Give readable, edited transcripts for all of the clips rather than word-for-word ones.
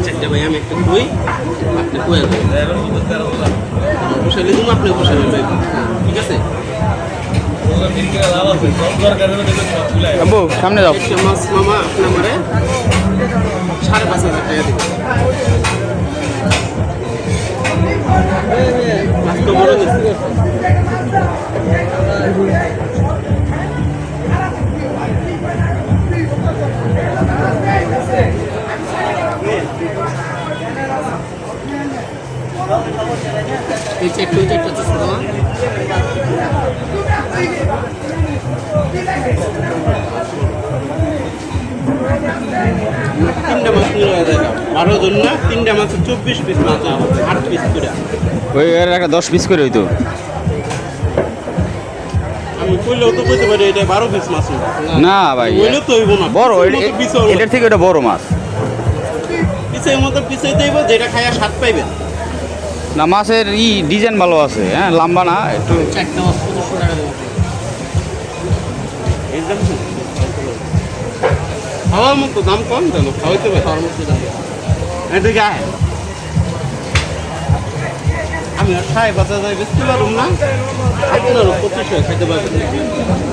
চারটে ভাই আমি একটা কই আপনি কই বসাইলে তুমি আপনি বসাইলে ঠিক আছে সামনে যাও। মাছ মামা আপনি আমারে 5,500 টাকা দিবেন। মাছ তো বড় নিচ্ছি এই চেক ওই চেকটা ছোট না তিনটা মাছ নিয়ে দেখা 12 জন না তিনটা মাছ 24 পিস মাছ 8 পিস করে ওই এর একটা 10 পিস করে হইতো। আমি কইলেও তো কইতে পারি এটা 12 পিস মাছ না ভাই কইলে তো হইব না বড় এটার থেকে ওটা বড় মাছ। পিসের মতো পিসে দেব যেটা খায়া স্বাদ পাইবেন না মাছের ডিজাইন ভালো আছে, হ্যাঁ লম্বা না একটু। চারটা মাছ 500 টাকা দেবো একদম খাওয়ার মতো দাম কম জানো খাওয়াইতে হবে খাওয়ার মতো দাম এদিকে আয় আমি আর খাই বাজার যাই বেশি পারুম না আপনারও 25 খাইতে পারবেন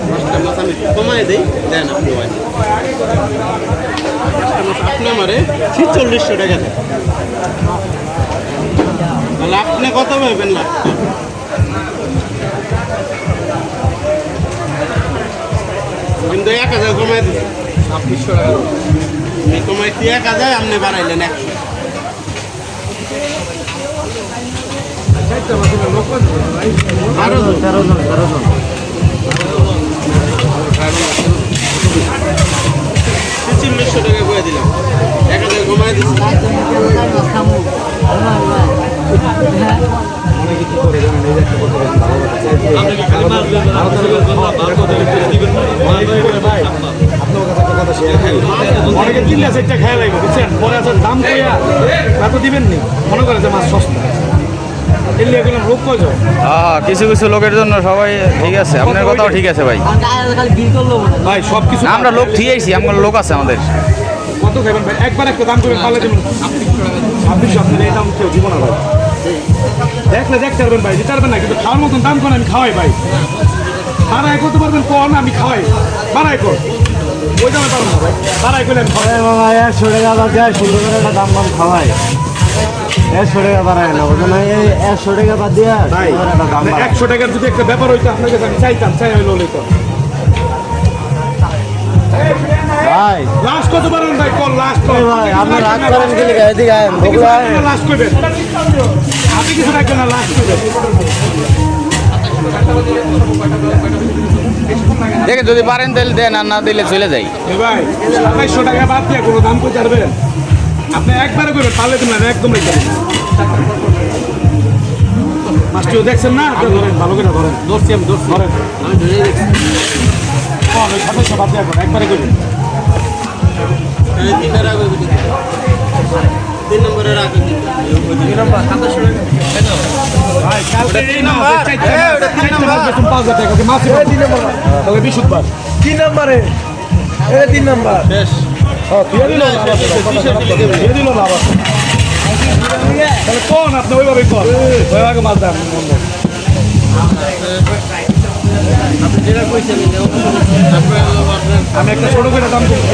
পাঁচটা মাছ আমি কমাই দিই দেন আপনি ভাই পাঁচটা মাছ আপনি আমারে 4600 টাকা দেন তাহলে আপনি কত পাবেন না কিন্তু 1000 কমাই দিই 2600 টাকা আমি কমাইছি 1000 আপনি বাড়াইলেন 100 13 জন 4600 টাকা করে দিলাম 1000 কমাই দিচ্ছি অনেকে কিনলে সেটা খেয়াল লাগবে বুঝছেন পরে আছে দাম কইয়া এত দিবেন নি মনে করে যে মাছ সস্তা কিনলে এগুলো লোক কয় যায়। হ্যাঁ কিছু কিছু লোকের জন্য সবাই ঠিক আছে, আপনার কথাও ঠিক আছে ভাই। ভাই সব কিছু না, আমরা লোক ঠিক আছি, আমার লোক আছে আমাদের। কত খাবেন ভাই একবার একটা দাম করবেন পারলে দেবেন 2600 আপনার এই দাম কেউ দিব না ভাই দেখলে দেখতে পারবেন ভাই দিতে পারবেন না কিন্তু খাওয়ার মতন দাম করেন আমি খাওয়াই ভাই বাড়াই করতে পারবেন কোন আমি খাওয়াই বাড়াই কর ওই দামে পারবো না ভাই বাড়াই করলে আমি খাওয়াই বাবা 100 টাকা বাদ দেয় সুন্দর করে একটা দাম দাম খাওয়াই 100 টাকা বাড়ায় না ওটা নাই 100 টাকা বাদ দিয়া ভাই 100 টাকার যদি একটা ব্যাপার হইতো আপনার কাছে আমি চাইতাম চাই হইলো লইতো ভাই লাস্ট কত পারেন ভাই কল লাস্ট ভাই আপনি রাগ করেন কি লিখা এদিকে আয় বগুড়া লাস্ট কইবেন আপনি কিছু রাখবেন না লাস্ট কইবেন দেখেন যদি পারেন তাহলে দেন, আর না দিলে চলে যাই। ভাই 2700 টাকা বাদ দিয়ে কোনো দাম কই পারবেন আপনি একবারে কইবেন পারলে তুমি না একদম রেখে দেন মাছটিও দেখছেন না ধরেন ভালো করে ধরেন ধরছি আমি ধরেন আমি ধরে দেখছি হ্যাঁ 2700 বাদ দিয়ে একবারে কইবেন তিন নম্বরে রাখি 2 নম্বর 2700 টাকা ভাই কালকে এই নাম্বার ওটা 3 নাম্বার বেতন 5000 টাকা কি মাছ 3 নম্বর তবে বিশুদ্ধবার 3 নম্বরে এটা 3 নাম্বার শেষ হ্যাঁ দিয়ে দিল না আবার তাহলে কোন আপনি ওইভাবে কোন ওইভাবে মাছ দাম আপনি যেটা কইছেন আমি একটা ছোট করে দাম করবো